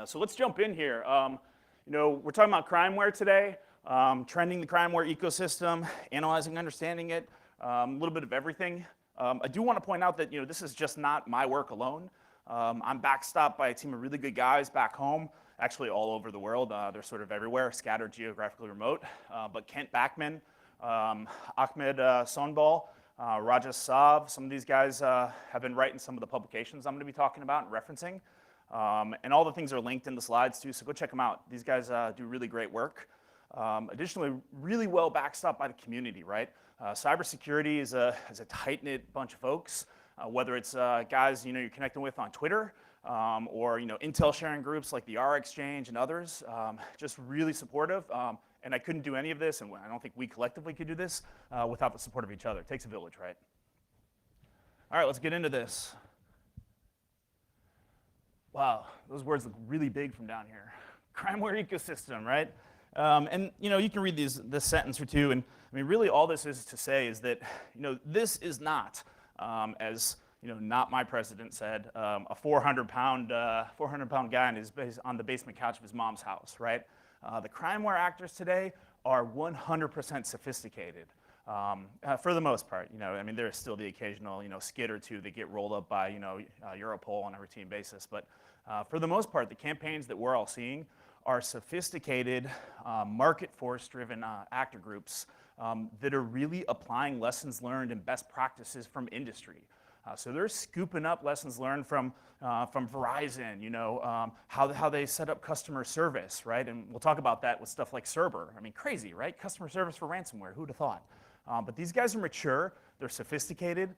So let's jump in here. We're talking about Crimeware today, trending the Crimeware ecosystem, analyzing, understanding it, a little bit of everything. I do want to point out that this is just not my work alone. I'm backstopped by a team of really good guys back home, actually all over the world. They're sort of everywhere, scattered geographically remote. But Kent Backman, Ahmed Sonbal, Rajesh Sav, some of these guys have been writing some of the publications I'm going to be talking about and referencing. And all the things are linked in the slides too, so go check them out. These guys do really great work. Additionally, really well backstopped by the community, right? Cybersecurity is a tight-knit bunch of folks, whether it's guys you're connecting with on Twitter, or intel sharing groups like the R Exchange and others, just really supportive. And I couldn't do any of this, and I don't think we collectively could do this without the support of each other. It takes a village, right? All right, let's get into this. Wow, those words look really big from down here. Crimeware ecosystem, right? And you can read this sentence or two, and I mean, really all this is to say is that this is not, as not my president said, a 400-pound guy on the basement couch of his mom's house, right? The Crimeware actors today are 100% sophisticated. For the most part, I mean, there's still the occasional, skid or two that get rolled up by, Europol on a routine basis. But for the most part, the campaigns that we're all seeing are sophisticated, market force-driven actor groups that are really applying lessons learned and best practices from industry. So they're scooping up lessons learned from Verizon, how they set up customer service, right? And we'll talk about that with stuff like Cerber. I mean, crazy, right? Customer service for ransomware, who'd have thought? But these guys are mature, they're sophisticated,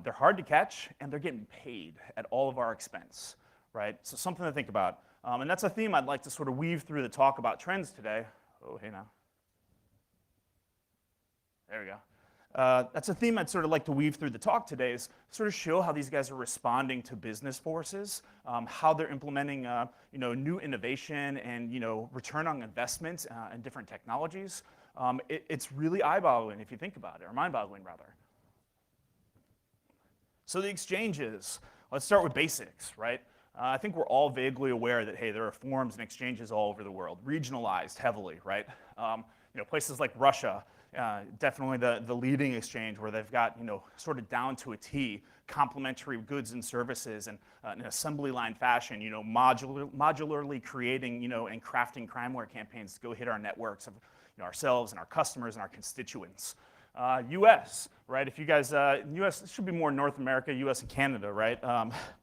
they're hard to catch, and they're getting paid at all of our expense, right? So something to think about. And that's a theme I'd like to sort of weave through the talk about trends today. Oh, hey now. There we go. That's a theme I'd sort of like to weave through the talk today, is sort of show how these guys are responding to business forces, how they're implementing new innovation and return on investment in different technologies. It's really eye-boggling if you think about it, or mind-boggling rather. So the exchanges, let's start with basics, right? I think we're all vaguely aware that, hey, there are forums and exchanges all over the world, regionalized heavily, right? Places like Russia, definitely the leading exchange where they've got, sort of down to a T, complementary goods and services and in an assembly line fashion, modularly creating, and crafting Crimeware campaigns to go hit our networks of ourselves and our customers and our constituents. US, right? If you guys, US, this should be more North America, US and Canada, right?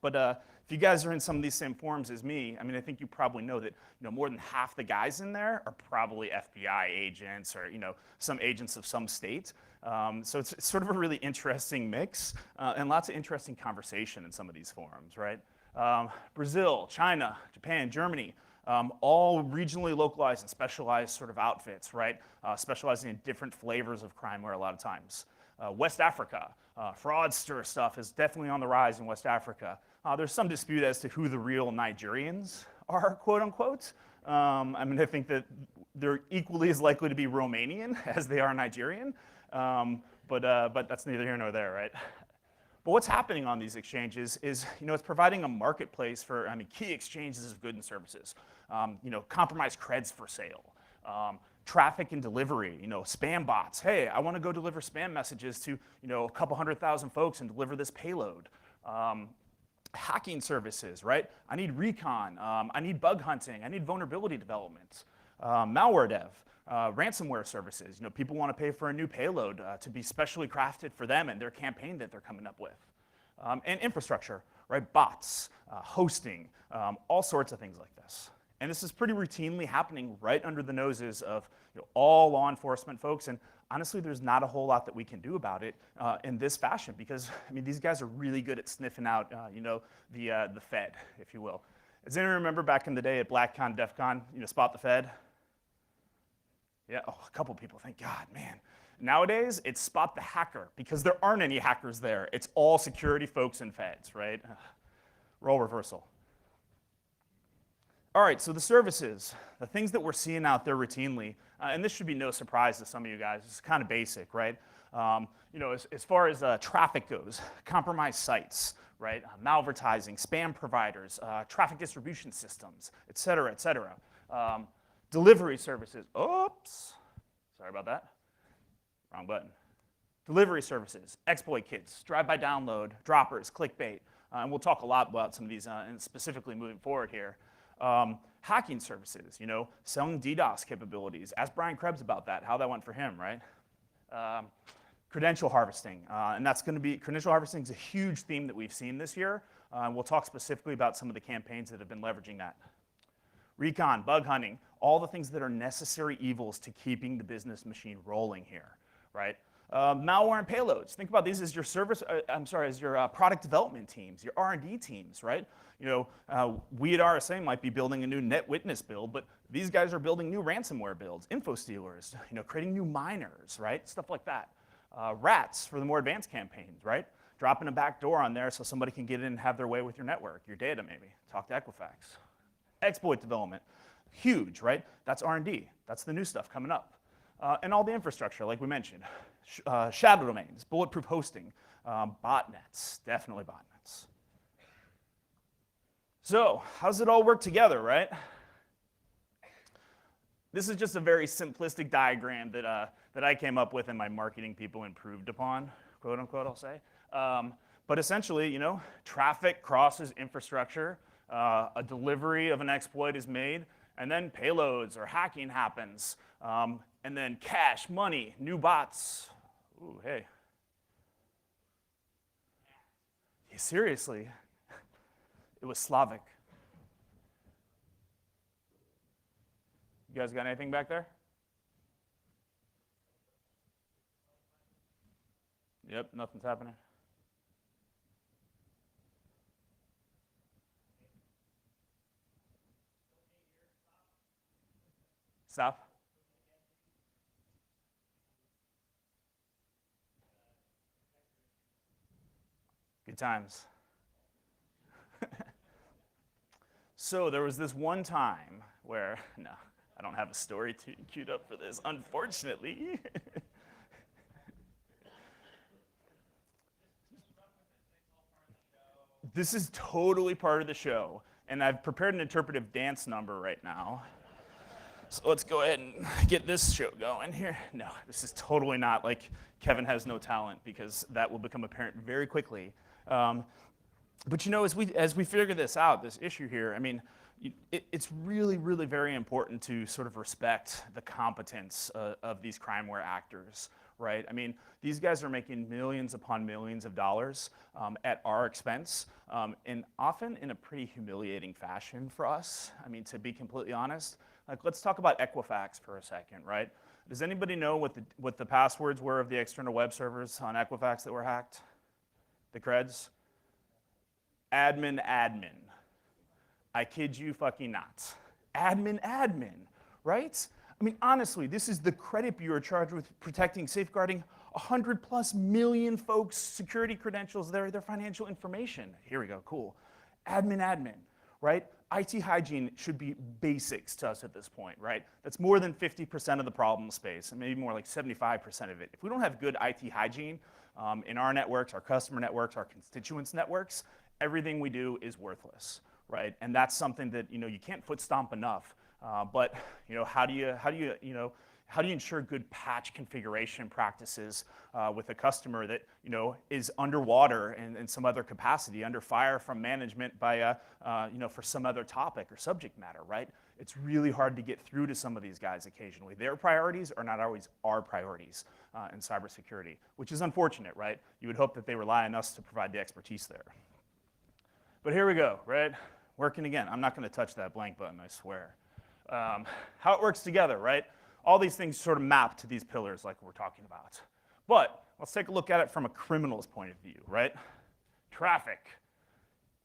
But if you guys are in some of these same forums as me, I mean, I think you probably know that more than half the guys in there are probably FBI agents or some agents of some state. So it's sort of a really interesting mix and lots of interesting conversation in some of these forums, right? Brazil, China, Japan, Germany, all regionally localized and specialized sort of outfits, right? Specializing in different flavors of Crimeware a lot of times. West Africa, fraudster stuff is definitely on the rise in West Africa. There's some dispute as to who the real Nigerians are, quote unquote. I mean, I think that they're equally as likely to be Romanian as they are Nigerian, but that's neither here nor there, right? But what's happening on these exchanges is, it's providing a marketplace for, key exchanges of goods and services. Compromised creds for sale, traffic and delivery, spam bots. Hey, I want to go deliver spam messages to, a couple 100,000 folks and deliver this payload. Hacking services, right? I need recon, I need bug hunting, I need vulnerability development, malware dev, ransomware services. People want to pay for a new payload to be specially crafted for them and their campaign that they're coming up with. And infrastructure, right? Bots, hosting, all sorts of things like this. And this is pretty routinely happening right under the noses of all law enforcement folks. And honestly, there's not a whole lot that we can do about it in this fashion because, these guys are really good at sniffing out, the Fed, if you will. Does anyone remember back in the day at BlackCon, DEFCON, Spot the Fed? Yeah, oh, a couple people, thank God, man. Nowadays, it's Spot the Hacker because there aren't any hackers there. It's all security folks and feds, right? Role reversal. All right, so the services, the things that we're seeing out there routinely, and this should be no surprise to some of you guys, it's kind of basic, right? As far as traffic goes, compromised sites, right? Malvertising, spam providers, traffic distribution systems, et cetera, et cetera. Delivery services. Oops, sorry about that. Wrong button. Delivery services, exploit kits, drive-by download, droppers, clickbait. And we'll talk a lot about some of these, and specifically moving forward here. Hacking services, selling DDoS capabilities. Ask Brian Krebs about that, how that went for him, right? Credential harvesting, and that's going to be, credential harvesting is a huge theme that we've seen this year, and we'll talk specifically about some of the campaigns that have been leveraging that. Recon, bug hunting, all the things that are necessary evils to keeping the business machine rolling here, right? Malware and payloads. Think about these as your as your product development teams, your R&D teams, right? We at RSA might be building a new NetWitness build, but these guys are building new ransomware builds, info stealers, creating new miners, right? Stuff like that. Rats for the more advanced campaigns, right? Dropping a back door on there so somebody can get in and have their way with your network, your data maybe. Talk to Equifax. Exploit development, huge, right? That's R&D. That's the new stuff coming up. And all the infrastructure, like we mentioned. Shadow domains, bulletproof hosting, botnets, definitely botnets. So, how does it all work together, right? This is just a very simplistic diagram that I came up with and my marketing people improved upon, quote unquote, I'll say. But essentially, traffic crosses infrastructure, a delivery of an exploit is made, and then payloads or hacking happens, and then cash, money, new bots. Ooh, hey. Yeah, seriously, it was Slavic. You guys got anything back there? Yep, nothing's happening. Stop. Good times. So there was this one time where, no, I don't have a story queued up for this, unfortunately. This is totally part of the show, and I've prepared an interpretive dance number right now. So let's go ahead and get this show going here. No, this is totally not like Kevin has no talent, because that will become apparent very quickly. But as we figure this out, this issue here, I mean, it's really, really very important to sort of respect the competence of these crimeware actors, right? I mean, these guys are making millions upon millions of dollars at our expense, and often in a pretty humiliating fashion for us. I mean, to be completely honest, like, let's talk about Equifax for a second, right? Does anybody know what the passwords were of the external web servers on Equifax that were hacked? The creds? Admin, admin. I kid you fucking not. Admin, admin, right? I mean, honestly, this is the credit bureau charged with protecting, safeguarding 100+ million folks' security credentials, their financial information. Here we go, cool. Admin, admin, right? IT hygiene should be basics to us at this point, right? That's more than 50% of the problem space, and maybe more like 75% of it. If we don't have good IT hygiene in our networks, our customer networks, our constituents' networks, everything we do is worthless, right? And that's something that you can't foot stomp enough. But how do you ensure good patch configuration practices with a customer that is underwater in some other capacity, under fire from management by for some other topic or subject matter, right? It's really hard to get through to some of these guys occasionally. Their priorities are not always our priorities in cybersecurity, which is unfortunate, right? You would hope that they rely on us to provide the expertise there. But here we go, right? Working again. I'm not going to touch that blank button, I swear. How it works together, right? All these things sort of map to these pillars like we're talking about. But let's take a look at it from a criminal's point of view, right? Traffic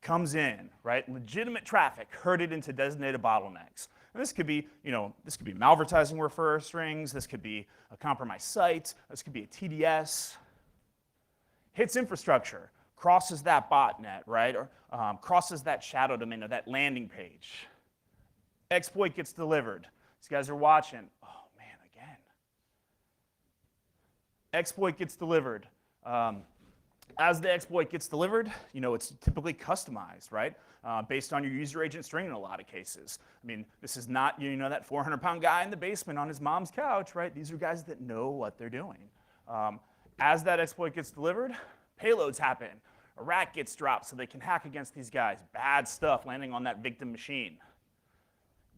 comes in, right? Legitimate traffic herded into designated bottlenecks. And this could be, malvertising referrer strings. This could be a compromised site. This could be a TDS. Hits infrastructure, crosses that botnet, right? Or crosses that shadow domain or that landing page. Exploit gets delivered. These guys are watching. Oh, man, again. Exploit gets delivered. As the exploit gets delivered, it's typically customized, right? Based on your user agent string in a lot of cases. I mean, this is not, that 400-pound guy in the basement on his mom's couch, right? These are guys that know what they're doing. As that exploit gets delivered, payloads happen. A rat gets dropped so they can hack against these guys. Bad stuff landing on that victim machine.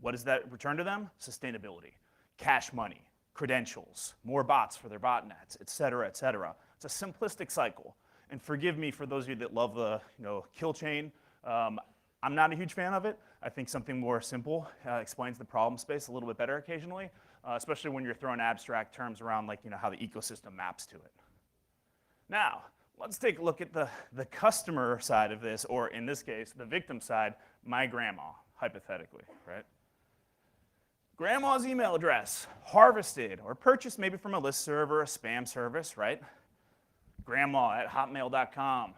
What does that return to them? Sustainability, cash money, credentials, more bots for their botnets, et cetera, et cetera. It's a simplistic cycle. And forgive me for those of you that love the kill chain. I'm not a huge fan of it. I think something more simple explains the problem space a little bit better occasionally, especially when you're throwing abstract terms around like how the ecosystem maps to it. Now, let's take a look at the customer side of this, or in this case, the victim side, my grandma, hypothetically, right? Grandma's email address, harvested or purchased maybe from a listserv or a spam service, right? grandma@hotmail.com.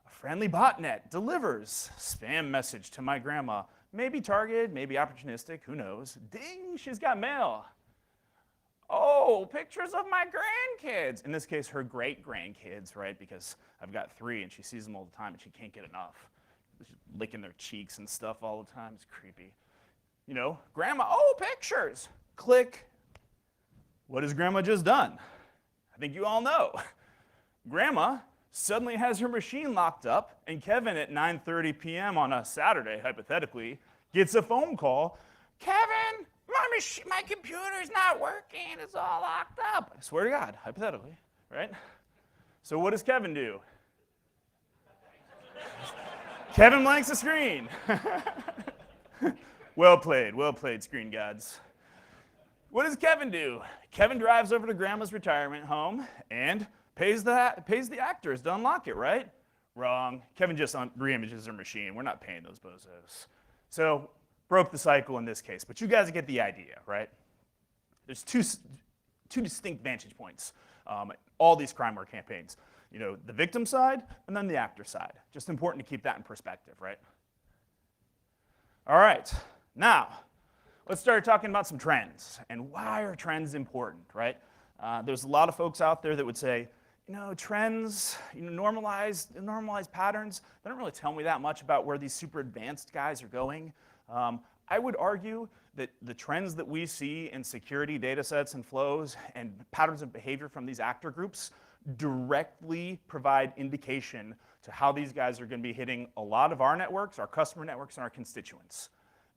A friendly botnet delivers spam message to my grandma. Maybe targeted, maybe opportunistic, who knows. Ding, she's got mail. Oh, pictures of my grandkids. In this case, her great-grandkids, right? Because I've got 3 and she sees them all the time and she can't get enough. She's licking their cheeks and stuff all the time. It's creepy. Grandma, oh, pictures. Click. What has grandma just done? I think you all know. Grandma suddenly has her machine locked up, and Kevin at 9:30 p.m. on a Saturday, hypothetically, gets a phone call. Kevin, my computer's not working. It's all locked up. I swear to God, hypothetically, right? So what does Kevin do? Kevin blanks the screen. Well played, screen gods. What does Kevin do? Kevin drives over to grandma's retirement home and pays the actors to unlock it, right? Wrong. Kevin just reimages their machine. We're not paying those bozos. So, broke the cycle in this case, but you guys get the idea, right? There's two distinct vantage points. All these Crimeware campaigns. The victim side and then the actor side. Just important to keep that in perspective, right? All right, now, let's start talking about some trends. And why are trends important, right? There's a lot of folks out there that would say, trends, normalized patterns, they don't really tell me that much about where these super advanced guys are going. I would argue that the trends that we see in security data sets and flows and patterns of behavior from these actor groups directly provide indication to how these guys are going to be hitting a lot of our networks, our customer networks, and our constituents.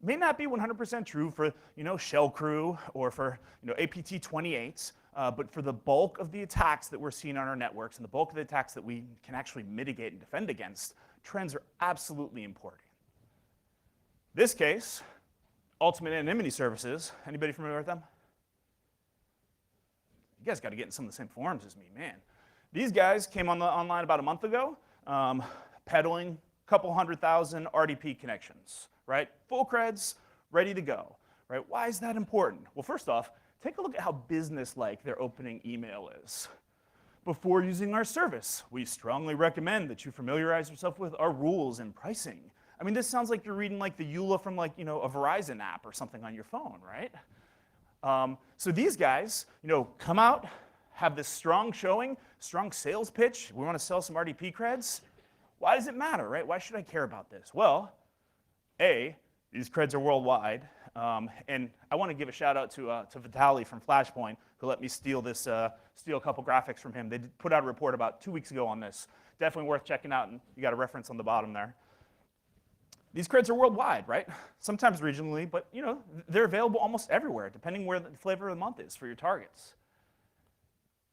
May not be 100% true for shell crew or for APT28s, but for the bulk of the attacks that we're seeing on our networks and the bulk of the attacks that we can actually mitigate and defend against, trends are absolutely important. This case, ultimate anonymity services. Anybody familiar with them? You guys got to get in some of the same forums as me, man. These guys came online about a month ago, peddling a couple 100,000 RDP connections, right? Full creds, ready to go, right? Why is that important? Well, first off, take a look at how business-like their opening email is. Before using our service, we strongly recommend that you familiarize yourself with our rules and pricing. I mean, this sounds like you're reading like the EULA from like, a Verizon app or something on your phone, right? So these guys, come out, have this strong showing, strong sales pitch. We want to sell some RDP creds. Why does it matter, right? Why should I care about this? Well, A, these creds are worldwide. And I want to give a shout out to Vitaly from Flashpoint, who let me steal a couple graphics from him. They put out a report about 2 weeks ago on this. Definitely worth checking out, and you got a reference on the bottom there. These creds are worldwide, right? Sometimes regionally, but they're available almost everywhere, depending where the flavor of the month is for your targets.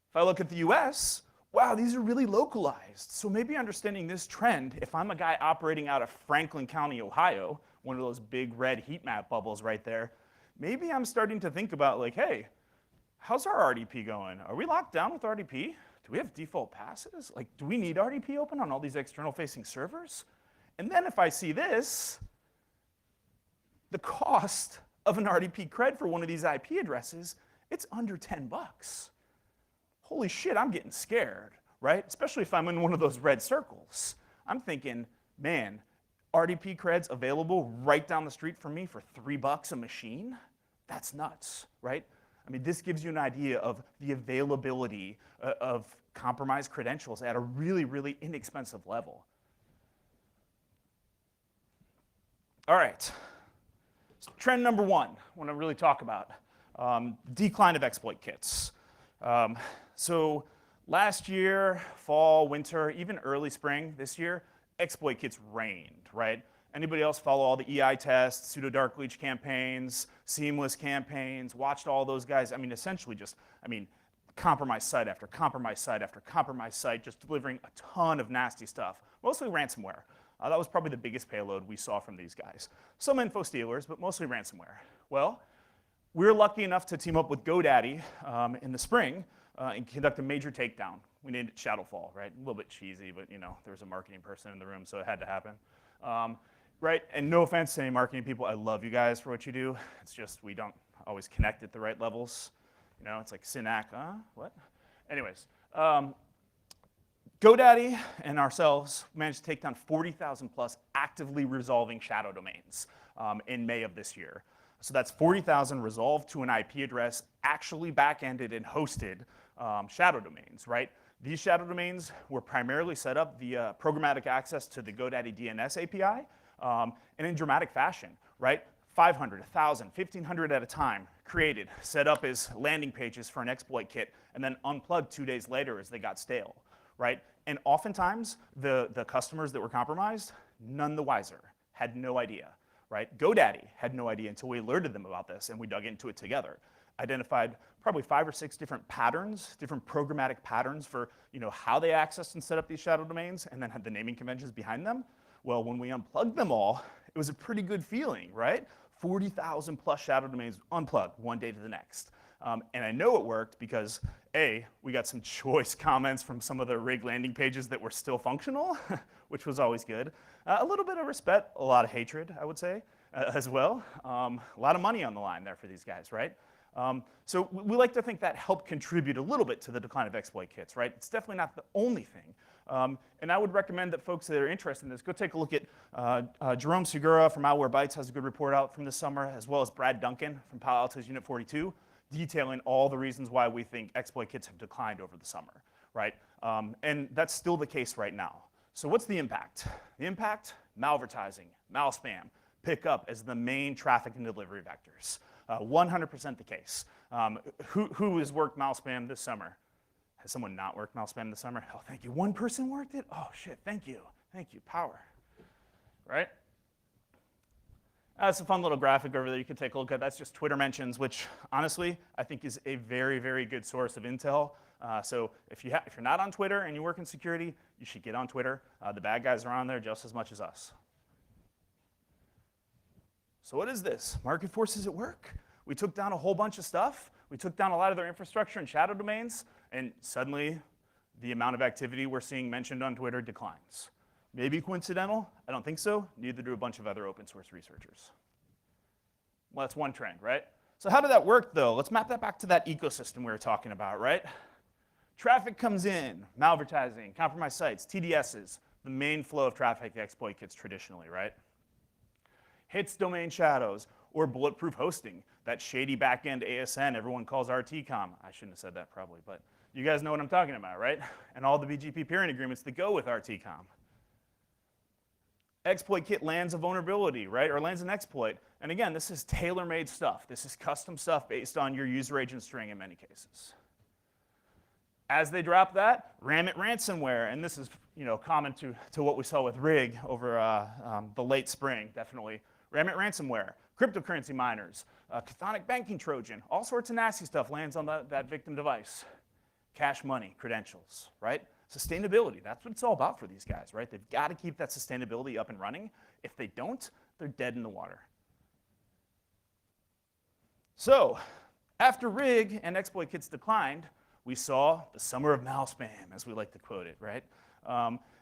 If I look at the US, wow, these are really localized. So maybe understanding this trend, if I'm a guy operating out of Franklin County, Ohio, one of those big red heat map bubbles right there, maybe I'm starting to think about like, hey, how's our RDP going? Are we locked down with RDP? Do we have default passes? Like, do we need RDP open on all these external facing servers? And then if I see this, the cost of an RDP cred for one of these IP addresses, it's under 10 bucks. Holy shit, I'm getting scared, right? Especially if I'm in one of those red circles. I'm thinking, man, RDP creds available right down the street from me for $3 a machine? That's nuts, right? I mean, this gives you an idea of the availability of compromise credentials at a really, really inexpensive level. All right, so trend number one, I want to really talk about, decline of exploit kits. So last year, fall, winter, even early spring this year, exploit kits reigned, right? Anybody else follow all the EI tests, pseudo dark leech campaigns, seamless campaigns, watched all those guys? I mean, essentially just, compromised site after compromised site after compromised site, just delivering a ton of nasty stuff, mostly ransomware. That was probably the biggest payload we saw from these guys. Some info stealers, but mostly ransomware. Well, we were lucky enough to team up with GoDaddy in the spring and conduct a major takedown. We named it Shadowfall, right? A little bit cheesy, but there was a marketing person in the room, so it had to happen. Right, and no offense to any marketing people, I love you guys for what you do. It's just we don't always connect at the right levels. It's like Synac, what? Anyways, GoDaddy and ourselves managed to take down 40,000 plus actively resolving shadow domains in May of this year. So that's 40,000 resolved to an IP address, actually back-ended and hosted shadow domains, right? These shadow domains were primarily set up via programmatic access to the GoDaddy DNS API, and in dramatic fashion, right? 500, 1,000, 1,500 at a time, created, set up as landing pages for an exploit kit, and then unplugged 2 days later as they got stale, right? And oftentimes, the customers that were compromised, none the wiser, had no idea, right? GoDaddy had no idea until we alerted them about this, and we dug into it together. Identified probably 5 or 6 different patterns, different programmatic patterns for how they accessed and set up these shadow domains, and then had the naming conventions behind them. Well, when we unplugged them all, it was a pretty good feeling, right? 40,000 plus shadow domains unplugged one day to the next. And I know it worked because A, we got some choice comments from some of the rig landing pages that were still functional, which was always good. A little bit of respect, a lot of hatred, I would say, as well. A lot of money on the line there for these guys, right? So we like to think that helped contribute a little bit to the decline of exploit kits, right? It's definitely not the only thing. And I would recommend that folks that are interested in this go take a look at Jerome Segura from Malware Bytes has a good report out from this summer, as well as Brad Duncan from Palo Alto's Unit 42, detailing all the reasons why we think exploit kits have declined over the summer, right? And that's still the case right now. So what's the impact? The impact, malvertising, malspam, pick up as the main traffic and delivery vectors. 100% the case. Who has worked malspam this summer? Has someone not worked malspam this summer? Oh, thank you. One person worked it? Oh, shit, thank you. Thank you, power. Right? That's a fun little graphic over there you can take a look at. That's just Twitter mentions, which honestly, I think is a very, very good source of intel. So if you're not on Twitter and you work in security, you should get on Twitter. The bad guys are on there just as much as us. So what is this? Market forces at work? We took down a whole bunch of stuff. We took down a lot of their infrastructure and shadow domains, and suddenly the amount of activity we're seeing mentioned on Twitter declines. Maybe coincidental? I don't think so. Neither do a bunch of other open source researchers. Well, that's one trend, right? So how did that work, though? Let's map that back to that ecosystem we were talking about, right? Traffic comes in, malvertising, compromised sites, TDSs, the main flow of traffic exploit kits traditionally, right? Hits domain shadows, or bulletproof hosting, that shady backend ASN everyone calls RTCOM. I shouldn't have said that probably, but you guys know what I'm talking about, right? And all the BGP peering agreements that go with RTCOM. Exploit kit lands a vulnerability, right? Or lands an exploit. And again, this is tailor-made stuff. This is custom stuff based on your user agent string in many cases. As they drop that, ram it ransomware. And this is common to what we saw with RIG over the late spring, definitely. Ram it ransomware, cryptocurrency miners, chthonic banking Trojan, all sorts of nasty stuff lands on that victim device. Cash money, credentials, right? Sustainability, that's what it's all about for these guys, right? They've got to keep that sustainability up and running. If they don't, they're dead in the water. So, after RIG and exploit kits declined, we saw the summer of malspam, as we like to quote it, right?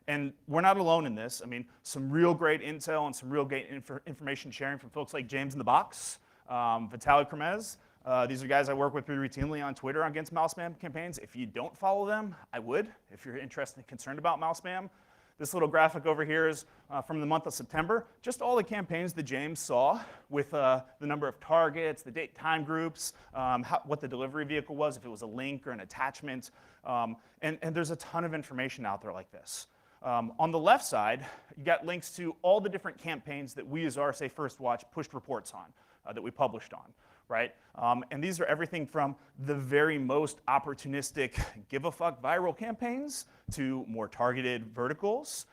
And we're not alone in this. I mean, some real great intel and some real great information sharing from folks like James in the Box, Vitaly Kremez. These are guys I work with pretty routinely on Twitter against malspam campaigns. If you don't follow them, I would, if you're interested and concerned about malspam. This little graphic over here is from the month of September, just all the campaigns that James saw with the number of targets, the date time groups, what the delivery vehicle was, if it was a link or an attachment, And there's a ton of information out there like this. On the left side, you got links to all the different campaigns that we as RSA First Watch pushed reports on, that we published on, right? And these are everything from the very most opportunistic give-a-fuck viral campaigns to more targeted verticals.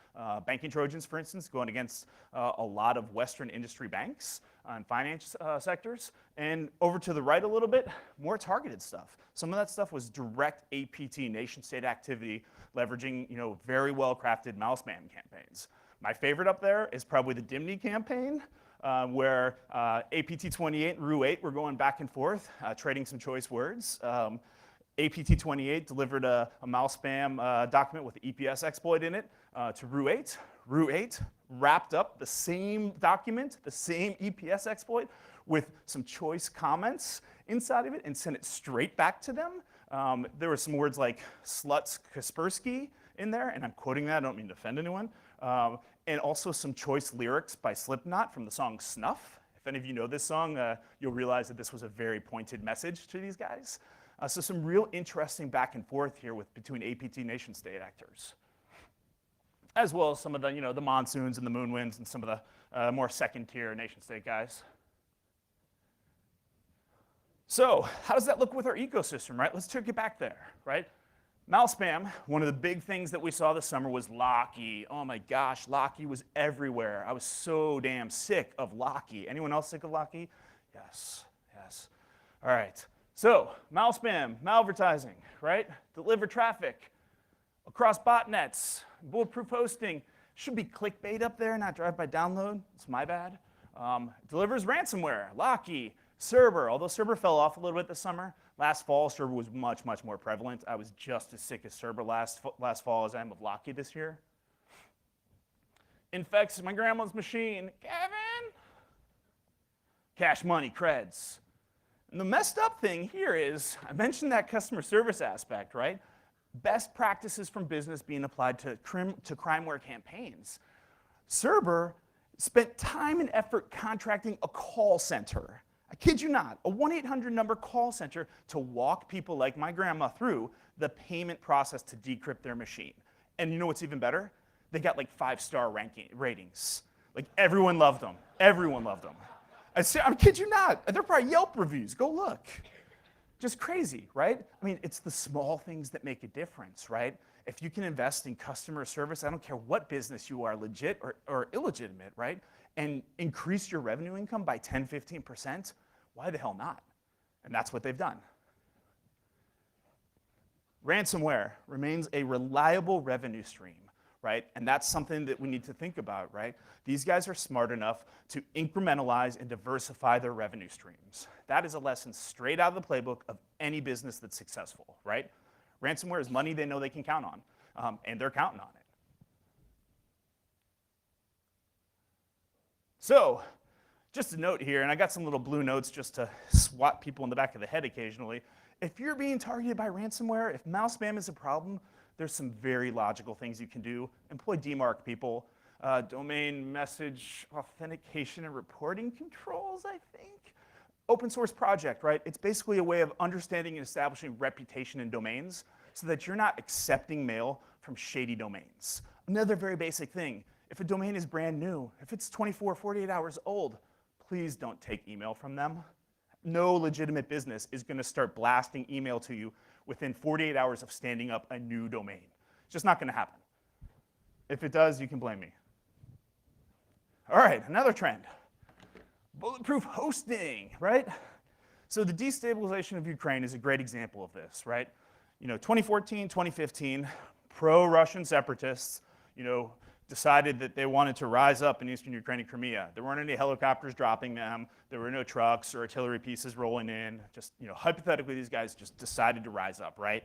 Banking Trojans, for instance, going against a lot of Western industry banks and finance sectors. And over to the right a little bit, more targeted stuff. Some of that stuff was direct APT, nation-state activity, leveraging very well-crafted mouse spam campaigns. My favorite up there is probably the Dimny campaign, where APT28 and RU8 were going back and forth, trading some choice words. APT28 delivered a mouse spam document with the EPS exploit in it to RU8. RU8 wrapped up the same document, the same EPS exploit, with some choice comments inside of it and sent it straight back to them. There were some words like sluts Kaspersky in there, and I'm quoting that, I don't mean to offend anyone. And also some choice lyrics by Slipknot from the song Snuff. If any of you know this song, you'll realize that this was a very pointed message to these guys. So some real interesting back and forth here between APT nation-state actors, as well as some of the, the monsoons and the moon winds and some of the more second-tier nation-state guys. So how does that look with our ecosystem, right? Let's take it back there, right? Mouse spam, one of the big things that we saw this summer was Locky. Oh my gosh, Locky was everywhere. I was so damn sick of Locky. Anyone else sick of Locky? Yes, yes. All right, so mouse spam, malvertising, right? Deliver traffic across botnets, bulletproof hosting. Should be clickbait up there, not drive-by download. It's my bad. Delivers ransomware, Locky. Cerber, although Cerber fell off a little bit this summer. Last fall, Cerber was much, much more prevalent. I was just as sick of Cerber last fall as I am of Locky this year. Infects my grandma's machine. Kevin! Cash money, creds. And the messed up thing here is, I mentioned that customer service aspect, right? Best practices from business being applied to Crimeware campaigns. Cerber spent time and effort contracting a call center. I kid you not, a 1-800 number call center to walk people like my grandma through the payment process to decrypt their machine. And you know what's even better? They got like 5-star ratings. Like everyone loved them. Everyone loved them. I kid you not. They're probably Yelp reviews. Go look. Just crazy, right? I mean, it's the small things that make a difference, right? If you can invest in customer service, I don't care what business you are, legit or illegitimate, right? And increase your revenue income by 10, 15%, why the hell not? And that's what they've done. Ransomware remains a reliable revenue stream, right? And that's something that we need to think about, right? These guys are smart enough to incrementalize and diversify their revenue streams. That is a lesson straight out of the playbook of any business that's successful, right? Ransomware is money they know they can count on, and they're counting on it. So, just a note here, and I got some little blue notes just to swat people in the back of the head occasionally. If you're being targeted by ransomware, if mouse spam is a problem, there's some very logical things you can do. Employ DMARC people, domain message authentication and reporting controls, I think. Open source project, right? It's basically a way of understanding and establishing reputation in domains so that you're not accepting mail from shady domains. Another very basic thing. If a domain is brand new, if it's 24, 48 hours old, please don't take email from them. No legitimate business is going to start blasting email to you within 48 hours of standing up a new domain. It's just not going to happen. If it does, you can blame me. All right, another trend. Bulletproof hosting, right? So the destabilization of Ukraine is a great example of this, right? 2014, 2015, pro-Russian separatists, decided that they wanted to rise up in eastern Ukraine and Crimea. There weren't any helicopters dropping them. There were no trucks or artillery pieces rolling in. Just, hypothetically, these guys just decided to rise up, right?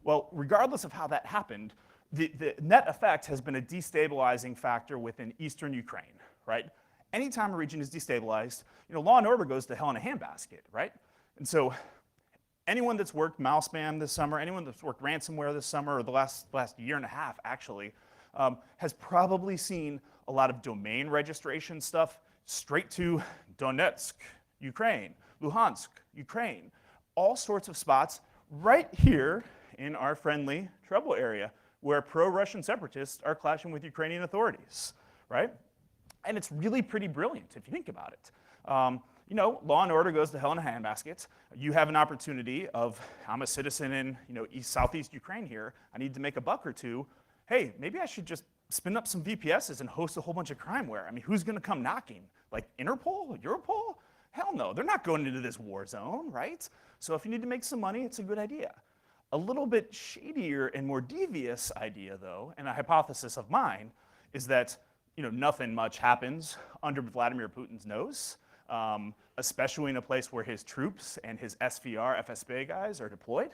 Well, regardless of how that happened, the net effect has been a destabilizing factor within eastern Ukraine, right? Anytime a region is destabilized, law and order goes to hell in a handbasket, right? And so anyone that's worked mouse spam this summer, anyone that's worked ransomware this summer, or the last year and a half, actually, has probably seen a lot of domain registration stuff straight to Donetsk, Ukraine, Luhansk, Ukraine, all sorts of spots right here in our friendly trouble area where pro-Russian separatists are clashing with Ukrainian authorities, right? And it's really pretty brilliant if you think about it. You know, law and order goes to hell in a handbasket. You have an opportunity of, I'm a citizen in, you know, southeast Ukraine here. I need to make a buck or two. Hey, maybe I should just spin up some VPSs and host a whole bunch of crimeware. I mean, who's going to come knocking? Like Interpol? Europol? Hell no, they're not going into this war zone, right? So if you need to make some money, it's a good idea. A little bit shadier and more devious idea, though, and a hypothesis of mine, is that, you know, nothing much happens under Vladimir Putin's nose, especially in a place where his troops and his SVR, FSB guys are deployed.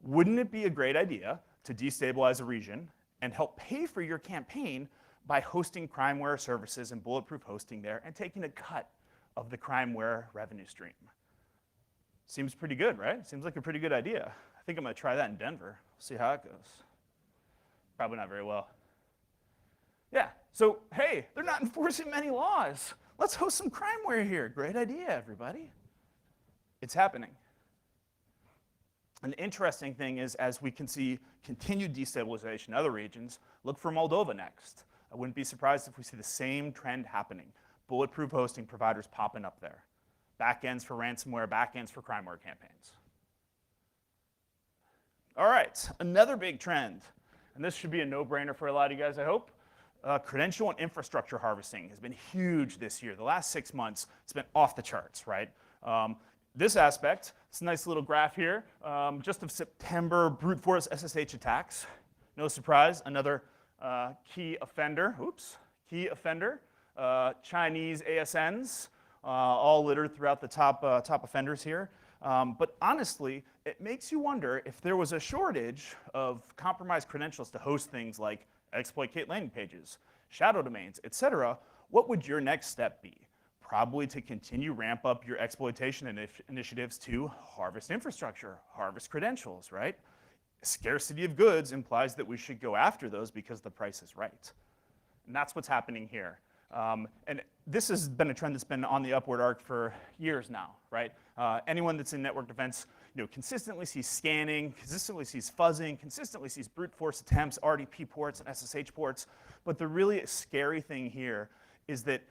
Wouldn't it be a great idea to destabilize a region and help pay for your campaign by hosting crimeware services and bulletproof hosting there and taking a cut of the crimeware revenue stream? Seems pretty good, right? Seems like a pretty good idea. I think I'm going to try that in Denver. See how it goes. Probably not very well. Yeah, so hey, they're not enforcing many laws. Let's host some crimeware here. Great idea, everybody. It's happening. An interesting thing is, as we can see continued destabilization in other regions, look for Moldova next. I wouldn't be surprised if we see the same trend happening. Bulletproof hosting providers popping up there. Backends for ransomware, backends for crimeware campaigns. All right, another big trend, and this should be a no-brainer for a lot of you guys, I hope. Credential and infrastructure harvesting has been huge this year. The last 6 months, it's been off the charts, right? This aspect, it's a nice little graph here, just of September brute force SSH attacks. No surprise, another key offender, Chinese ASNs, all littered throughout the top offenders here. But honestly, it makes you wonder if there was a shortage of compromised credentials to host things like exploit landing pages, shadow domains, etc. What would your next step be? Probably to continue ramp up your exploitation initiatives to harvest infrastructure, harvest credentials, right? Scarcity of goods implies that we should go after those because the price is right. And that's what's happening here. And this has been a trend that's been on the upward arc for years now, right? Anyone that's in network defense, you know, consistently sees scanning, consistently sees fuzzing, consistently sees brute force attempts, RDP ports and SSH ports. But the really scary thing here is that,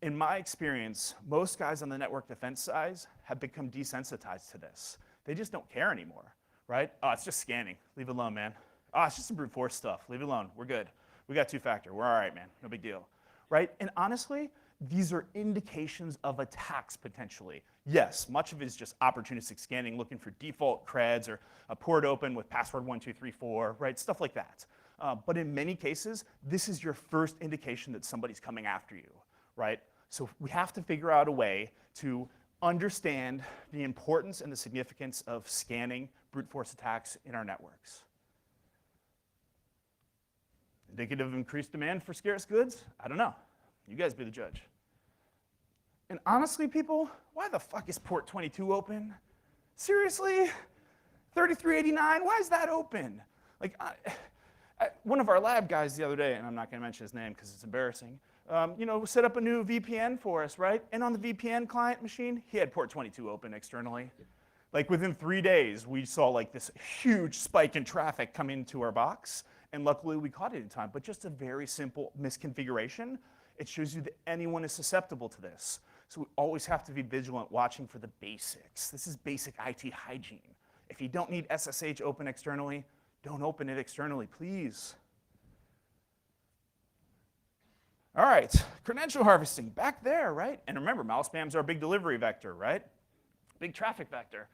in my experience, most guys on the network defense side have become desensitized to this. They just don't care anymore, right? Oh, it's just scanning. Leave it alone, man. Oh, it's just some brute force stuff. Leave it alone. We're good. We got two-factor. We're all right, man. No big deal. Right? And honestly, these are indications of attacks potentially. Yes, much of it is just opportunistic scanning, looking for default creds or a port open with password 1234, right? Stuff like that. But in many cases, this is your first indication that somebody's coming after you, right? So we have to figure out a way to understand the importance and the significance of scanning brute force attacks in our networks. Indicative of increased demand for scarce goods? I don't know. You guys be the judge. And honestly, people, why the fuck is port 22 open? Seriously? 3389, why is that open? Like, one of our lab guys the other day, and I'm not going to mention his name because it's embarrassing, you know, set up a new VPN for us, right? And on the VPN client machine, he had port 22 open externally. Like, within 3 days, we saw like this huge spike in traffic come into our box. And luckily, we caught it in time. But just a very simple misconfiguration, it shows you that anyone is susceptible to this. So we always have to be vigilant, watching for the basics. This is basic IT hygiene. If you don't need SSH open externally, don't open it externally, please. All right, credential harvesting, back there, right? And remember, mouse spam's our big delivery vector, right? Big traffic vector.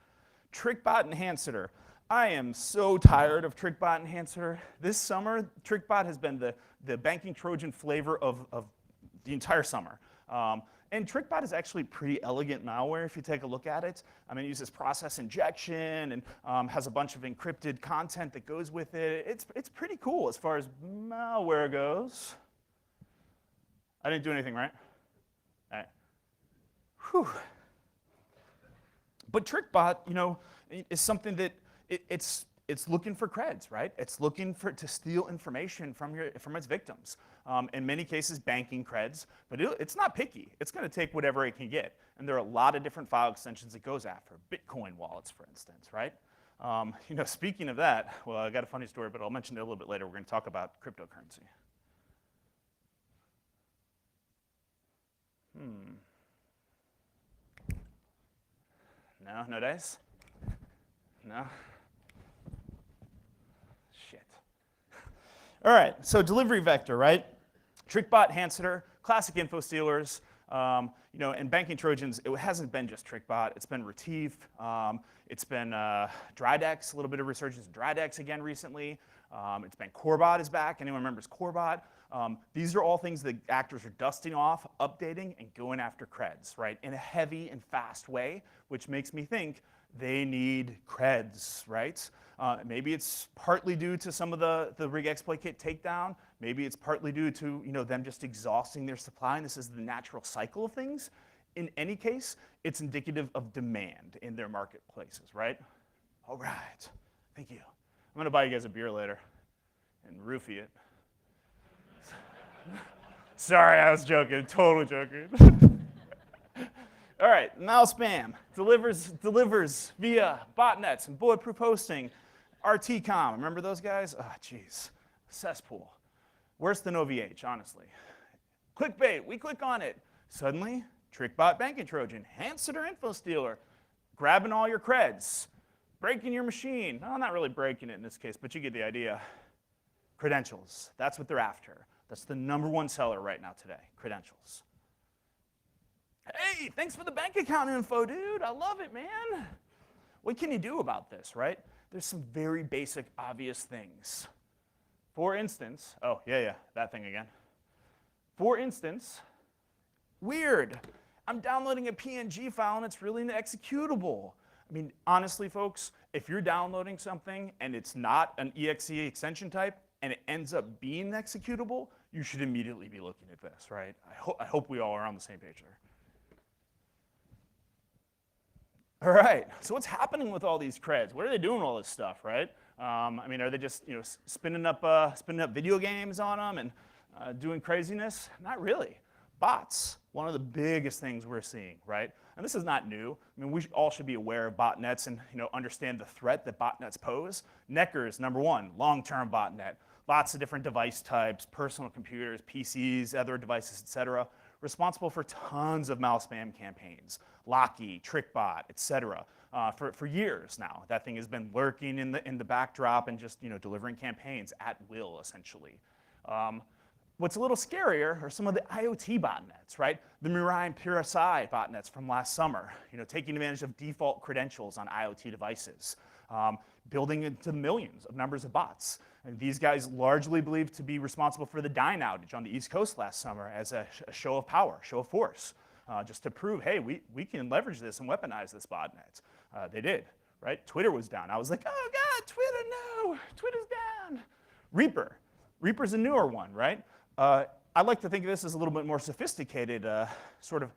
TrickBot enhancer. I am so tired of TrickBot enhancer. This summer, TrickBot has been the banking Trojan flavor of the entire summer. And TrickBot is actually pretty elegant malware if you take a look at it. I mean, it uses process injection and has a bunch of encrypted content that goes with it. It's pretty cool as far as malware goes. I didn't do anything, right? All right. Whew. But TrickBot, you know, is something that it's looking for creds, right? It's looking to steal information from its victims. In many cases, banking creds, but it's not picky. It's going to take whatever it can get. And there are a lot of different file extensions it goes after. Bitcoin wallets, for instance, right? Speaking of that, well, I got a funny story, but I'll mention it a little bit later. We're going to talk about cryptocurrency. No dice? No? Shit. All right, so delivery vector, right? TrickBot, Handsetter, classic info stealers, and banking Trojans. It hasn't been just TrickBot. It's been Retief. It's been Drydex, a little bit of resurgence of Drydex again recently. It's been Corebot is back. Anyone remembers Corebot? These are all things that actors are dusting off, updating, and going after creds, right? In a heavy and fast way, which makes me think they need creds, right? Maybe it's partly due to some of the rig exploit kit takedown. Maybe it's partly due to them just exhausting their supply, and this is the natural cycle of things. In any case, it's indicative of demand in their marketplaces, right? All right, thank you. I'm gonna buy you guys a beer later and roofie it. Sorry, I was joking, totally joking. All right, mouse spam delivers via botnets and bulletproof hosting. RTCom, remember those guys? Oh, jeez, cesspool. Worse than OVH, honestly. Clickbait, we click on it. Suddenly, TrickBot banking Trojan, Handsetter info stealer, grabbing all your creds, breaking your machine. No, not really breaking it in this case, but you get the idea. Credentials, that's what they're after. That's the #1 seller right now today, credentials. Hey, thanks for the bank account info, dude. I love it, man. What can you do about this, right? There's some very basic, obvious things. For instance, oh, yeah, that thing again. For instance, weird. I'm downloading a PNG file and it's really an executable. I mean, honestly, folks, if you're downloading something and it's not an exe extension type and it ends up being executable, you should immediately be looking at this, right? I hope we all are on the same page there. All right, so what's happening with all these creds? What are they doing with all this stuff, right? Are they just spinning up video games on them and doing craziness? Not really. Bots, one of the biggest things we're seeing, right? And this is not new. I mean, we all should be aware of botnets and understand the threat that botnets pose. Neckers, #1, long-term botnet. Lots of different device types, personal computers, PCs, other devices, etc. Responsible for tons of mouse spam campaigns. Locky, TrickBot, etc. For years now. That thing has been lurking in the backdrop and just delivering campaigns at will, essentially. What's a little scarier are some of the IoT botnets, right? The Mirai and Pure SI botnets from last summer, taking advantage of default credentials on IoT devices, building into millions of numbers of bots. And these guys largely believed to be responsible for the Dyn outage on the East Coast last summer as a show of power, show of force, just to prove, hey, we can leverage this and weaponize this botnet. They did, right? Twitter was down. I was like, oh God, Twitter, no, Twitter's down. Reaper's a newer one, right? I like to think of this as a little bit more sophisticated sort of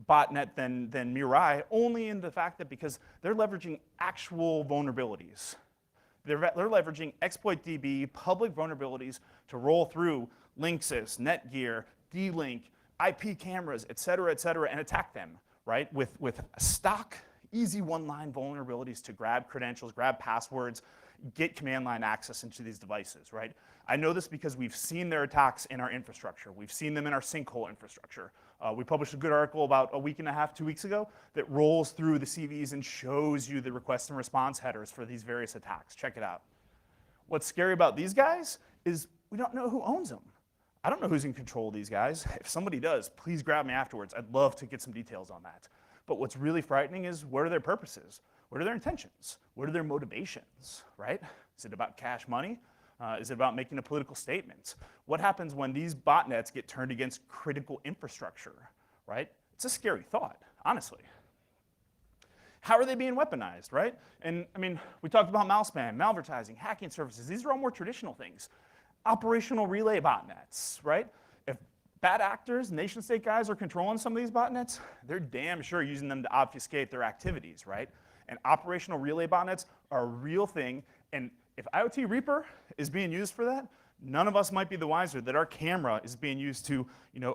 botnet than Mirai, only in the fact that because they're leveraging actual vulnerabilities. They're leveraging ExploitDB public vulnerabilities to roll through Linksys, Netgear, D-Link, IP cameras, et cetera, and attack them, right? With stock, easy one-line vulnerabilities to grab credentials, grab passwords, get command line access into these devices, right? I know this because we've seen their attacks in our infrastructure. We've seen them in our sinkhole infrastructure. We published a good article about a week and a half, 2 weeks ago that rolls through the CVs and shows you the request and response headers for these various attacks. Check it out. What's scary about these guys is we don't know who owns them. I don't know who's in control of these guys. If somebody does, please grab me afterwards. I'd love to get some details on that. But what's really frightening is what are their purposes? What are their intentions? What are their motivations, right? Is it about cash money? Is it about making a political statement? What happens when these botnets get turned against critical infrastructure, right? It's a scary thought, honestly. How are they being weaponized, right? And I mean, we talked about mouse spam, malvertising, hacking services. These are all more traditional things. Operational relay botnets, right? If bad actors, nation state guys are controlling some of these botnets, they're damn sure using them to obfuscate their activities, right? And operational relay botnets are a real thing. And if IoT Reaper is being used for that, none of us might be the wiser that our camera is being used to,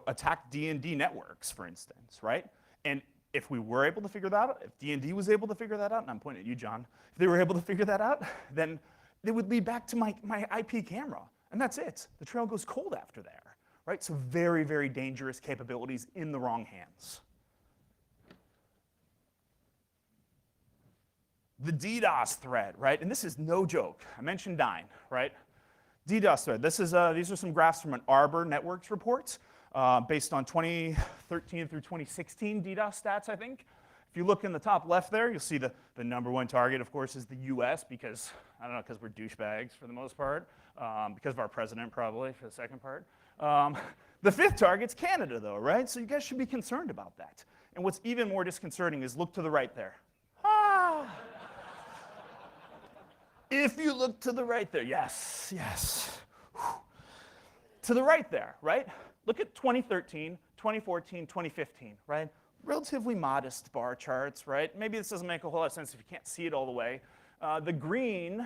attack D&D networks, for instance, right? And If we were able to figure that out, if D&D was able to figure that out, and I'm pointing at you, John, if they were able to figure that out, then they would lead back to my IP camera, and that's it. The trail goes cold after there, right? So very, very dangerous capabilities in the wrong hands. The DDoS threat, right? And this is no joke. I mentioned Dyn, right? DDoS threat. These are some graphs from an Arbor Networks report based on 2013 through 2016 DDoS stats, I think. If you look in the top left there, you'll see the number one target, of course, is the US because, I don't know, because we're douchebags for the most part, because of our president probably for the second part. The fifth target's Canada though, right? So you guys should be concerned about that. And what's even more disconcerting is look to the right there. If you look to the right there, yes, yes. Whew. To the right there, right? Look at 2013, 2014, 2015, right? Relatively modest bar charts, right? Maybe this doesn't make a whole lot of sense if you can't see it all the way. The green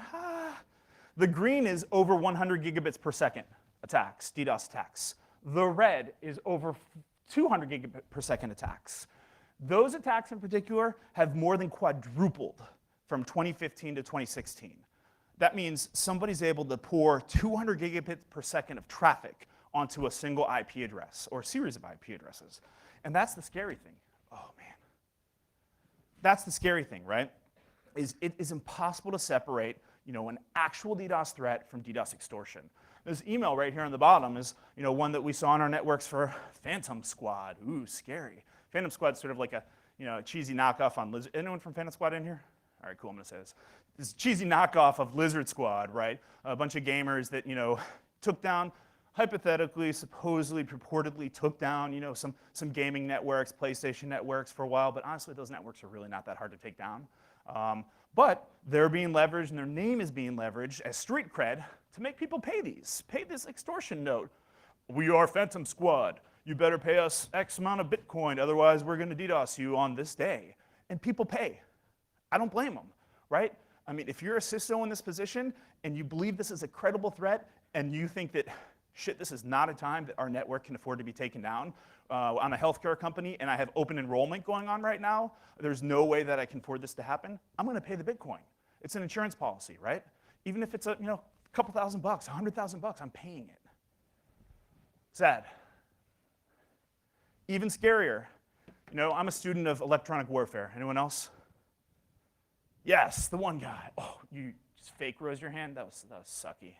is over 100 gigabits per second attacks, DDoS attacks. The red is over 200 gigabit per second attacks. Those attacks in particular have more than quadrupled from 2015 to 2016. That means somebody's able to pour 200 gigabits per second of traffic onto a single IP address or a series of IP addresses. And that's the scary thing. Oh, man. That's the scary thing, right? It is impossible to separate, an actual DDoS threat from DDoS extortion. This email right here on the bottom is, one that we saw on our networks for Phantom Squad. Ooh, scary. Phantom Squad's sort of like a, cheesy knockoff on Lizard. Anyone from Phantom Squad in here? All right, cool, I'm gonna say this. This cheesy knockoff of Lizard Squad, right? A bunch of gamers that, took down, hypothetically, supposedly, purportedly took down, some gaming networks, PlayStation networks for a while, but honestly, those networks are really not that hard to take down. But they're being leveraged, and their name is being leveraged as street cred to make people pay this extortion note. We are Phantom Squad. You better pay us X amount of Bitcoin, otherwise we're gonna DDoS you on this day. And people pay. I don't blame them, right? I mean, if you're a CISO in this position and you believe this is a credible threat and you think that, shit, this is not a time that our network can afford to be taken down, I'm a healthcare company and I have open enrollment going on right now, there's no way that I can afford this to happen, I'm gonna pay the Bitcoin. It's an insurance policy, right? Even if it's a couple $1,000, $100,000, I'm paying it. Sad. Even scarier, I'm a student of electronic warfare. Anyone else? Yes, the one guy. Oh, you just fake rose your hand? That was sucky.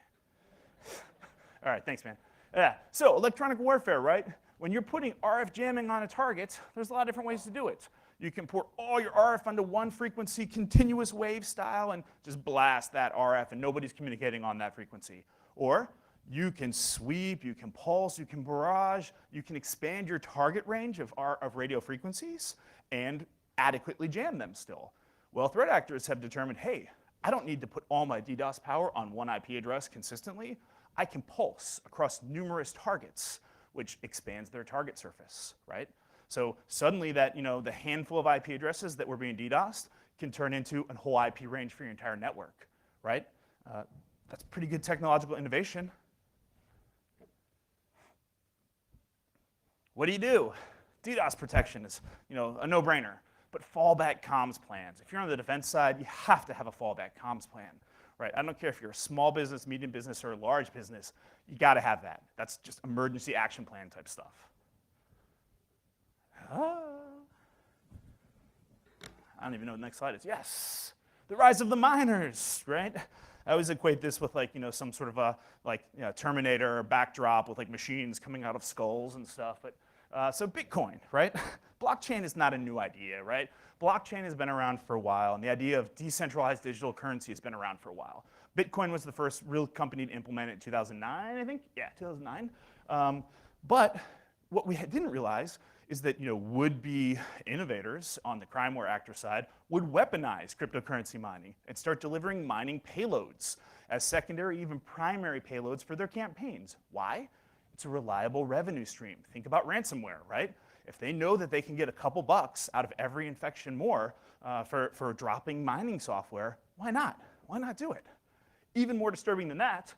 All right, thanks, man. Yeah, so electronic warfare, right? When you're putting RF jamming on a target, there's a lot of different ways to do it. You can pour all your RF onto one frequency, continuous wave style, and just blast that RF, and nobody's communicating on that frequency. Or you can sweep, you can pulse, you can barrage, you can expand your target range of radio frequencies and adequately jam them still. Well, threat actors have determined, hey, I don't need to put all my DDoS power on one IP address consistently. I can pulse across numerous targets, which expands their target surface, right? So suddenly that, the handful of IP addresses that were being DDoSed can turn into a whole IP range for your entire network, right? That's pretty good technological innovation. What do? DDoS protection is, a no-brainer. But fallback comms plans. If you're on the defense side, you have to have a fallback comms plan, right? I don't care if you're a small business, medium business, or a large business, you gotta have that. That's just emergency action plan type stuff. I don't even know what the next slide is. Yes, the rise of the miners, right? I always equate this with some sort of a Terminator backdrop with machines coming out of skulls and stuff. But so Bitcoin, right? Blockchain is not a new idea, right? Blockchain has been around for a while, and the idea of decentralized digital currency has been around for a while. Bitcoin was the first real company to implement it in 2009, I think. Yeah, 2009. But what we didn't realize is that would-be innovators on the Crimeware actor side would weaponize cryptocurrency mining and start delivering mining payloads as secondary, even primary payloads for their campaigns. Why? It's a reliable revenue stream. Think about ransomware, right? If they know that they can get a couple bucks out of every infection more for dropping mining software, why not? Why not do it? Even more disturbing than that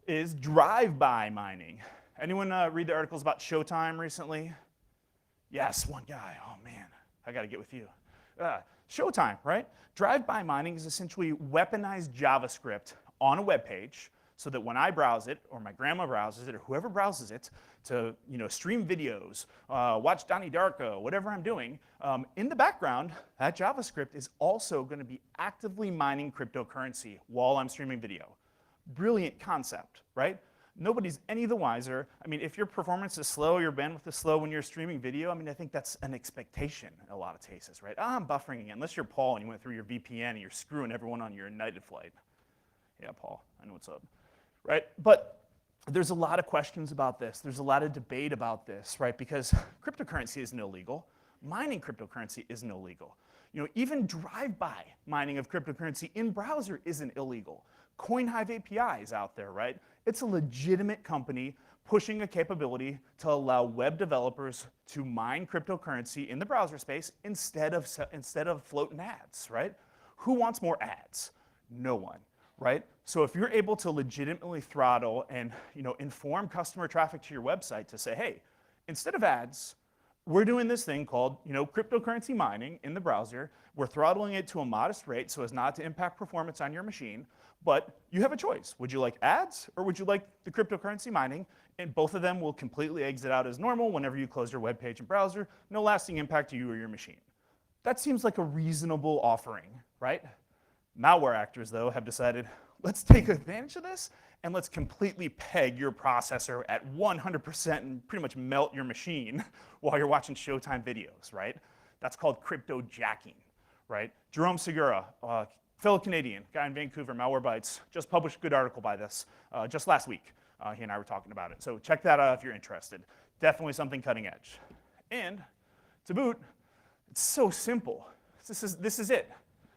is drive-by mining. Anyone read the articles about Showtime recently? Yes, one guy. Oh, man. I got to get with you. Showtime, right? Drive-by mining is essentially weaponized JavaScript on a web page so that when I browse it, or my grandma browses it, or whoever browses it to stream videos, watch Donnie Darko, whatever I'm doing, in the background, that JavaScript is also going to be actively mining cryptocurrency while I'm streaming video. Brilliant concept, right? Nobody's any the wiser. I mean, if your performance is slow, your bandwidth is slow when you're streaming video, I mean, I think that's an expectation in a lot of cases, right? I'm buffering again. Unless you're Paul and you went through your VPN and you're screwing everyone on your United flight. Yeah, Paul, I know what's up, right? But there's a lot of questions about this. There's a lot of debate about this, right? Because cryptocurrency isn't illegal. Mining cryptocurrency isn't illegal. Even drive-by mining of cryptocurrency in browser isn't illegal. CoinHive API is out there, right? It's a legitimate company pushing a capability to allow web developers to mine cryptocurrency in the browser space instead of floating ads, right? Who wants more ads? No one, right? So if you're able to legitimately throttle and inform customer traffic to your website to say, hey, instead of ads, we're doing this thing called cryptocurrency mining in the browser. We're throttling it to a modest rate so as not to impact performance on your machine. But you have a choice. Would you like ads or would you like the cryptocurrency mining? And both of them will completely exit out as normal whenever you close your web page and browser. No lasting impact to you or your machine. That seems like a reasonable offering, right? Malware actors, though, have decided, let's take advantage of this and let's completely peg your processor at 100% and pretty much melt your machine while you're watching Showtime videos, right? That's called crypto jacking, right? Jerome Segura, fellow Canadian, guy in Vancouver, Malwarebytes, just published a good article by this just last week. He and I were talking about it. So check that out if you're interested. Definitely something cutting edge. And to boot, it's so simple. This is it.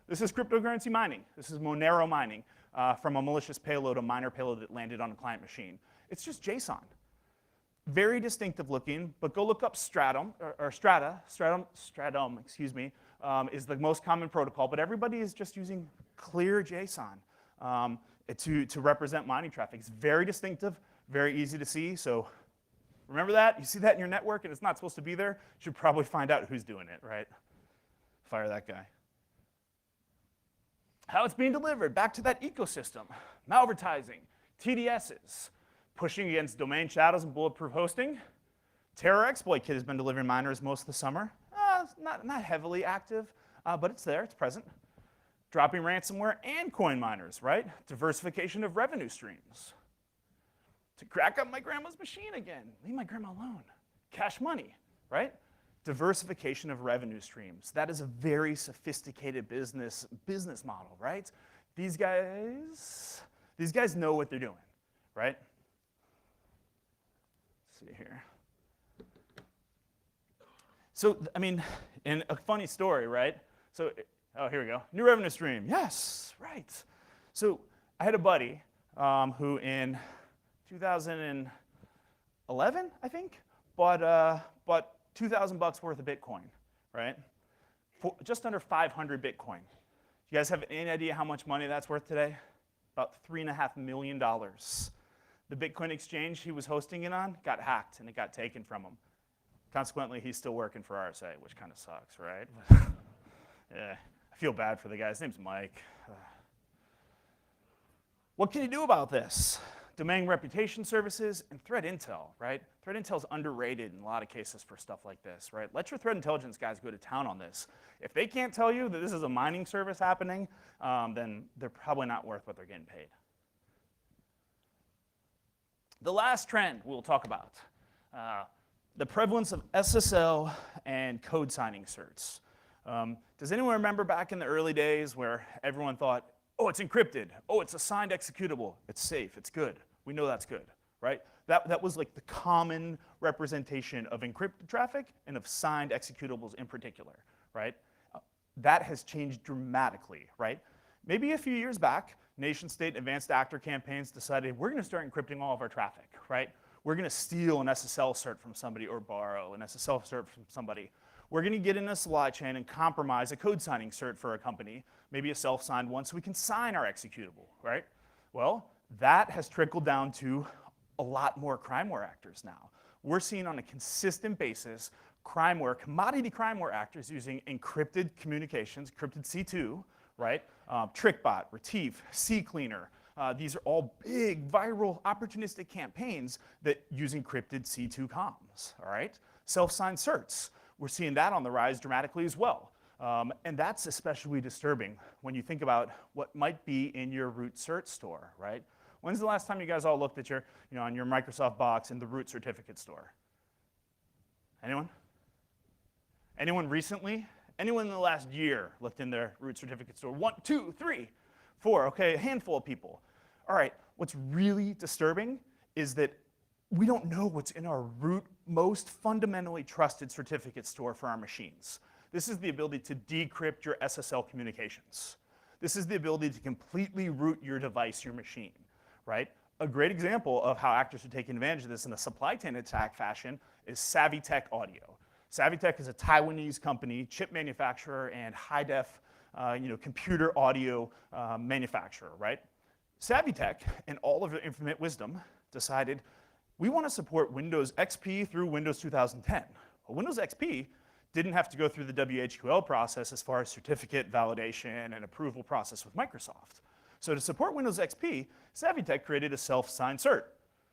This is cryptocurrency mining. This is Monero mining from a malicious payload, a miner payload that landed on a client machine. It's just JSON. Very distinctive looking, but go look up Stratum, excuse me, is the most common protocol, but everybody is just using clear JSON to represent mining traffic. It's very distinctive, very easy to see, so remember that? You see that in your network and it's not supposed to be there, you should probably find out who's doing it, right? Fire that guy. How it's being delivered, back to that ecosystem. Malvertising, TDSs, pushing against domain shadows and bulletproof hosting. Terror Exploit Kit has been delivering miners most of the summer. It's not heavily active, but it's there, it's present. Dropping ransomware and coin miners, right? Diversification of revenue streams. To crack up my grandma's machine again. Leave my grandma alone. Cash money, right? Diversification of revenue streams. That is a very sophisticated business model, right? These guys know what they're doing, right? Let's see here. So, I mean, in a funny story, right? So, oh, here we go. New revenue stream. Yes, right. So, I had a buddy who in 2011, I think, bought $2,000 worth of Bitcoin, right? Just under 500 Bitcoin. You guys have any idea how much money that's worth today? About $3.5 million. The Bitcoin exchange he was hosting it on got hacked and it got taken from him. Consequently, he's still working for RSA, which kind of sucks, right? Yeah, I feel bad for the guy. His name's Mike. What can you do about this? Domain reputation services and threat intel, right? Threat intel is underrated in a lot of cases for stuff like this, right? Let your threat intelligence guys go to town on this. If they can't tell you that this is a mining service happening, then they're probably not worth what they're getting paid. The last trend we'll talk about, the prevalence of SSL and code signing certs. Does anyone remember back in the early days where everyone thought, oh, it's encrypted. Oh, it's a signed executable. It's safe. It's good. We know that's good, right? That was like the common representation of encrypted traffic and of signed executables in particular, right? That has changed dramatically, right? Maybe a few years back, nation-state advanced actor campaigns decided we're going to start encrypting all of our traffic, right? We're going to steal an SSL cert from somebody or borrow an SSL cert from somebody. We're going to get in a supply chain and compromise a code signing cert for a company, maybe a self-signed one, so we can sign our executable, right? Well, that has trickled down to a lot more crimeware actors now. We're seeing on a consistent basis Crimeware, commodity Crimeware actors using encrypted communications, encrypted C2, right? TrickBot, Retief, CCleaner. These are all big, viral, opportunistic campaigns that use encrypted C2 comms, all right? Self-signed certs, we're seeing that on the rise dramatically as well. And that's especially disturbing when you think about what might be in your root cert store, right? When's the last time you guys all looked at your, on your Microsoft box in the root certificate store? Anyone? Anyone recently? Anyone in the last year looked in their root certificate store? 1, 2, 3, 4, okay, a handful of people. All right, what's really disturbing is that we don't know what's in our root most fundamentally trusted certificate store for our machines. This is the ability to decrypt your SSL communications. This is the ability to completely root your device, your machine, right? A great example of how actors are taking advantage of this in a supply chain attack fashion is Savvytech Audio. Savvytech is a Taiwanese company, chip manufacturer, and high-def computer audio manufacturer, right? Savvytech, in all of their infinite wisdom, decided we want to support Windows XP through Windows 2010. Well, Windows XP didn't have to go through the WHQL process as far as certificate validation and approval process with Microsoft. So to support Windows XP, Savvytech created a self-signed cert.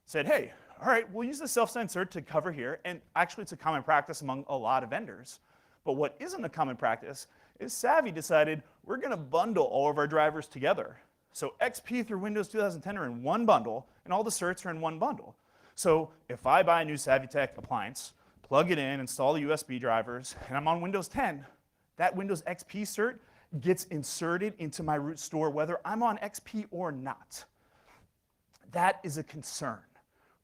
Said, hey, all right, we'll use the self-signed cert to cover here, and actually it's a common practice among a lot of vendors. But what isn't a common practice is Savvy decided we're going to bundle all of our drivers together. So XP through Windows 2010 are in one bundle, and all the certs are in one bundle. So if I buy a new Savvytech appliance, plug it in, install the USB drivers, and I'm on Windows 10, that Windows XP cert gets inserted into my root store whether I'm on XP or not. That is a concern,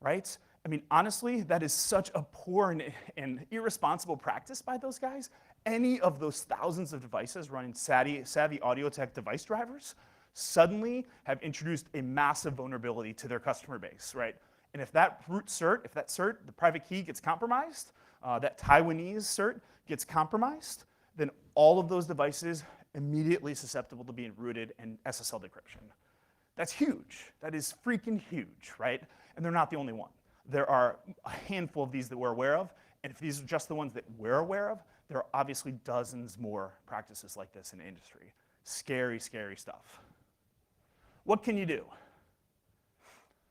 right? I mean, honestly, that is such a poor and irresponsible practice by those guys. Any of those thousands of devices running Savvy Audiotech device drivers suddenly have introduced a massive vulnerability to their customer base, right? And if that root cert, the private key gets compromised, that Taiwanese cert gets compromised, then all of those devices immediately susceptible to being rooted in SSL decryption. That's huge. That is freaking huge, right? And they're not the only one. There are a handful of these that we're aware of, and if these are just the ones that we're aware of, there are obviously dozens more practices like this in the industry. Scary, scary stuff. What can you do?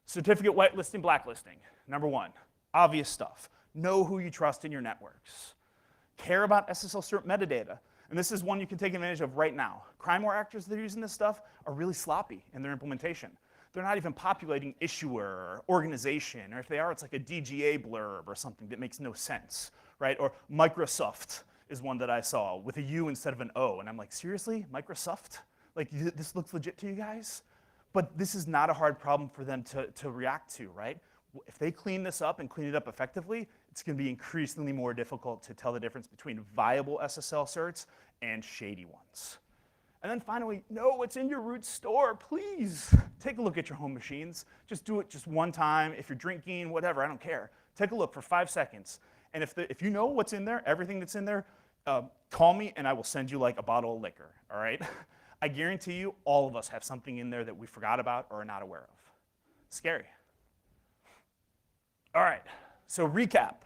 Certificate whitelisting, blacklisting. Number one, obvious stuff. Know who you trust in your networks. Care about SSL cert metadata. And this is one you can take advantage of right now. Crimeware actors that are using this stuff are really sloppy in their implementation. They're not even populating issuer or organization, or if they are, it's like a DGA blurb or something that makes no sense, right? Or Microsoft is one that I saw with a U instead of an O, and I'm like, seriously, Microsoft? Like, this looks legit to you guys? But this is not a hard problem for them to react to, right? If they clean this up and clean it up effectively, it's going to be increasingly more difficult to tell the difference between viable SSL certs and shady ones. And then finally, know what's in your root store. Please take a look at your home machines. Just do it just one time. If you're drinking, whatever, I don't care. Take a look for 5 seconds. And if you know what's in there, everything that's in there, call me and I will send you like a bottle of liquor, all right? I guarantee you all of us have something in there that we forgot about or are not aware of. Scary. All right, so recap,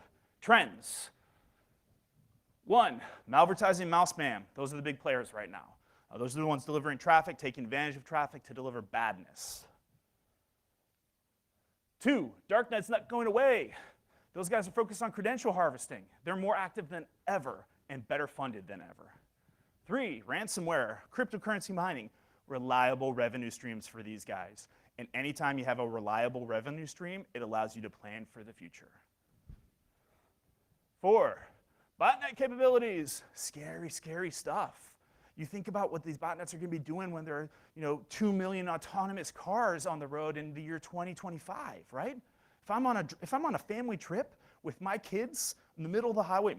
trends. 1, malvertising, mouse spam. Those are the big players right now. Those are the ones delivering traffic, taking advantage of traffic to deliver badness. 2, darknet's not going away. Those guys are focused on credential harvesting. They're more active than ever and better funded than ever. 3, ransomware, cryptocurrency mining, reliable revenue streams for these guys. And anytime you have a reliable revenue stream, it allows you to plan for the future. 4, botnet capabilities, scary, scary stuff. You think about what these botnets are going to be doing when there are 2 million autonomous cars on the road in the year 2025, right? If I'm on a family trip with my kids in the middle of the highway,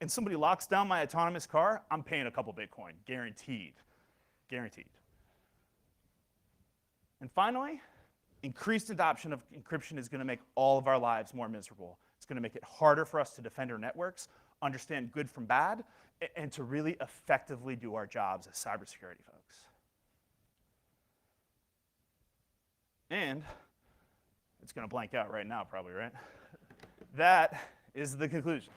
and somebody locks down my autonomous car, I'm paying a couple Bitcoin, guaranteed, guaranteed. And finally, increased adoption of encryption is going to make all of our lives more miserable. It's going to make it harder for us to defend our networks, understand good from bad, and to really effectively do our jobs as cybersecurity folks. And it's going to blank out right now, probably, right? That is the conclusion.